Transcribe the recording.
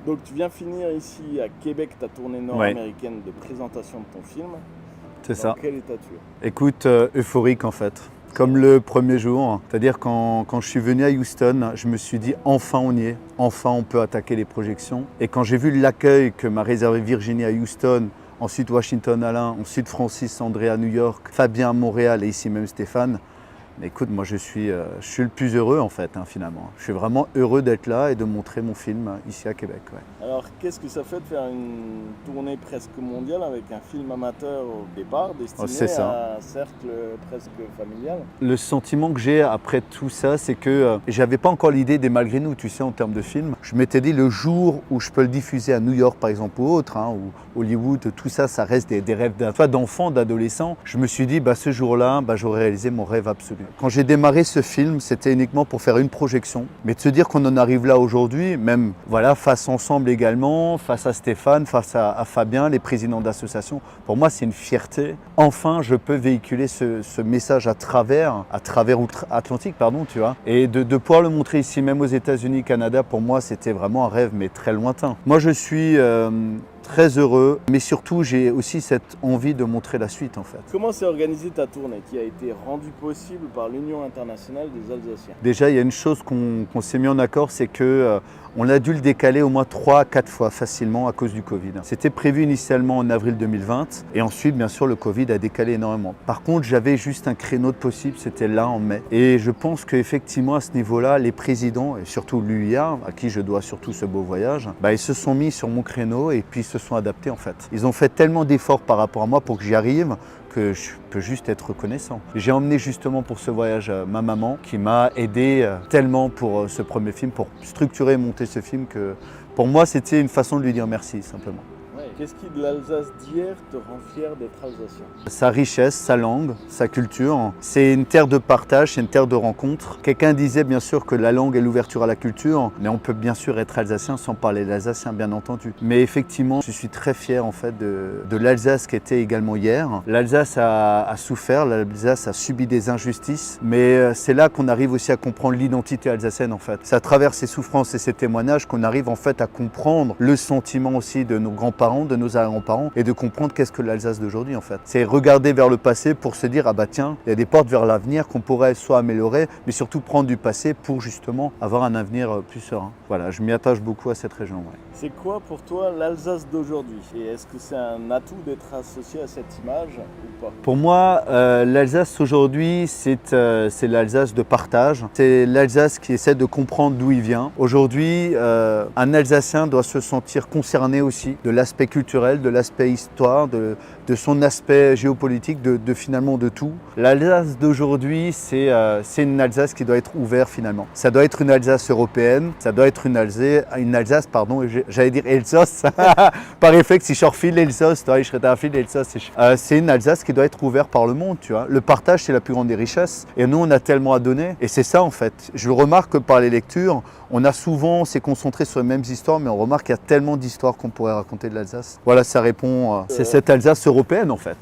Donc tu viens finir ici à Québec ta tournée nord-américaine de présentation de ton film. C'est ça. Dans quel état tu es? Écoute, euphorique en fait. Comme le premier jour, c'est-à-dire quand je suis venu à Houston, je me suis dit enfin on y est, enfin on peut attaquer les projections. Et quand j'ai vu l'accueil que m'a réservé Virginie à Houston, ensuite Washington Alain, ensuite Francis André à New York, Fabien à Montréal et ici même Stéphane, mais écoute, moi je suis le plus heureux en fait finalement. Je suis vraiment heureux d'être là et de montrer mon film ici à Québec. Ouais. Alors qu'est-ce que ça fait de faire une tournée presque mondiale avec un film amateur au départ, destiné à un cercle presque familial? Le sentiment que j'ai après tout ça, c'est que j'avais pas encore l'idée des malgré nous, tu sais, en termes de film. Je m'étais dit le jour où je peux le diffuser à New York par exemple ou autre, ou Hollywood, tout ça, ça reste des rêves d'enfant, d'adolescent. Je me suis dit, ce jour-là, j'aurais réalisé mon rêve absolu. Quand j'ai démarré ce film, c'était uniquement pour faire une projection. Mais de se dire qu'on en arrive là aujourd'hui, même voilà, face ensemble également, face à Stéphane, face à Fabien, les présidents d'associations, pour moi c'est une fierté. Enfin, je peux véhiculer ce message à travers outre-Atlantique, tu vois. Et de pouvoir le montrer ici, même aux États-Unis, Canada, pour moi c'était vraiment un rêve, mais très lointain. Moi je suis très heureux, mais surtout j'ai aussi cette envie de montrer la suite en fait. Comment s'est organisée ta tournée qui a été rendue possible par l'Union internationale des Alsaciens? Déjà, il y a une chose qu'on s'est mis en accord, c'est que on a dû le décaler au moins 3 à 4 fois facilement à cause du Covid. C'était prévu initialement en avril 2020 et ensuite, bien sûr, le Covid a décalé énormément. Par contre, j'avais juste un créneau de possible, c'était là en mai. Et je pense qu'effectivement, à ce niveau-là, les présidents, et surtout l'UIA, à qui je dois surtout ce beau voyage, ils se sont mis sur mon créneau et puis se sont adaptés en fait. Ils ont fait tellement d'efforts par rapport à moi pour que j'y arrive, que je peux juste être reconnaissant. J'ai emmené justement pour ce voyage ma maman qui m'a aidé tellement pour ce premier film, pour structurer et monter ce film que pour moi c'était une façon de lui dire merci simplement. Qu'est-ce qui de l'Alsace d'hier te rend fier d'être alsacien? Sa richesse, sa langue, sa culture. C'est une terre de partage, c'est une terre de rencontre. Quelqu'un disait bien sûr que la langue est l'ouverture à la culture, mais on peut bien sûr être alsacien sans parler l'alsacien bien entendu. Mais effectivement, je suis très fier en fait de l'Alsace qui était également hier. L'Alsace a souffert, l'Alsace a subi des injustices, mais c'est là qu'on arrive aussi à comprendre l'identité alsacienne en fait. C'est à travers ces souffrances et ces témoignages qu'on arrive en fait à comprendre le sentiment aussi de nos grands-parents, de nos arrière-grands-parents et de comprendre qu'est-ce que l'Alsace d'aujourd'hui en fait. C'est regarder vers le passé pour se dire tiens, il y a des portes vers l'avenir qu'on pourrait soit améliorer, mais surtout prendre du passé pour justement avoir un avenir plus serein. Voilà, je m'y attache beaucoup à cette région. Ouais. C'est quoi pour toi l'Alsace d'aujourd'hui? Et est-ce que c'est un atout d'être associé à cette image ou pas? Pour moi, l'Alsace aujourd'hui, c'est l'Alsace de partage. C'est l'Alsace qui essaie de comprendre d'où il vient. Aujourd'hui, un Alsacien doit se sentir concerné aussi de l'aspect culturel, de l'aspect histoire, de son aspect géopolitique, finalement de tout. L'Alsace d'aujourd'hui, c'est une Alsace qui doit être ouverte finalement. Ça doit être une Alsace européenne, ça doit être une Alsace, j'allais dire Elsace, par réflexe, si je refile l'Elsace, je serais un fil Elsace. C'est une Alsace qui doit être ouverte par le monde, tu vois. Le partage, c'est la plus grande des richesses. Et nous, on a tellement à donner. Et c'est ça, en fait. Je le remarque que par les lectures, s'est concentré sur les mêmes histoires, mais on remarque qu'il y a tellement d'histoires qu'on pourrait raconter de l'Alsace. Voilà, ça répond. C'est cette Alsace européenne, en fait.